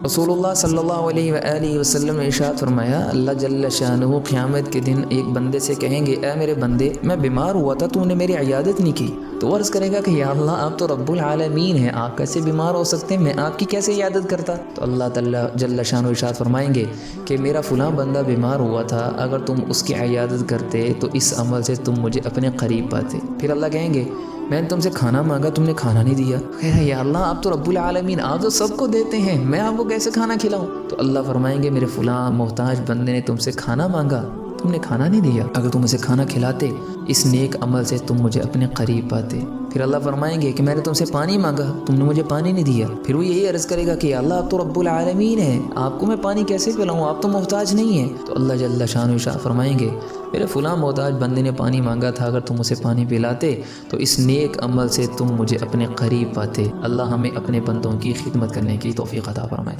रसूलुल्लाह सल्लल्लाहु अलैहि वसल्लम ने इरशाद फरमाया, अल्लाह जल्ल शानुहु क़यामत के दिन एक बंदे से कहेंगे, ए मेरे बंदे, मैं बीमार हुआ था, तूने मेरी इयादत नहीं की। तो वो अर्ज़ करेगा कि या अल्लाह, आप तो रब्बुल आलमीन हैं, आप कैसे बीमार हो सकते हैं, मैं आपकी कैसे इयादत करता। तो अल्लाह तआला जल्ल शानुहु इरशाद फरमाएंगे कि मेरा फ़लाँ बंदा बीमार हुआ था, अगर तुम उसकी इयादत करते तो इस अमल से तुम मुझे अपने करीब पाते। फिर अल्लाह कहेंगे, मैंने तुमसे खाना मांगा, तुमने खाना नहीं दिया। कह या अल्लाह, आप तो रब्बुल आलमीन, आप तो सबको देते हैं, मैं आपको कैसे खाना खिलाऊं। तो अल्लाह फरमाएंगे, मेरे फ़लाँ मोहताज बंदे ने तुमसे खाना मांगा, तुमने खाना नहीं दिया, अगर तुम उसे खाना खिलाते इस नेक अमल से तुम मुझे अपने करीब पाते। फिर अल्लाह फरमाएंगे कि मैंने तुमसे पानी मांगा, तुमने मुझे पानी नहीं दिया। फिर वो यही अर्ज़ करेगा कि अल्लाह, आप तो रब्बुल आलमीन हैं, आपको मैं पानी कैसे पिलाऊं, आप तो मोहताज नहीं हैं। तो अल्लाह जल्ल शानुहु इरशाद फरमाएंगे, मेरे फ़लाँ मोहताज बंदे ने पानी मांगा था, अगर तुम उसे पानी पिलाते तो इस नेक अमल से तुम मुझे अपने करीब पाते। अल्लाह हमें अपने बंदों की खिदमत करने की तौफ़ीक़ अता फरमाए।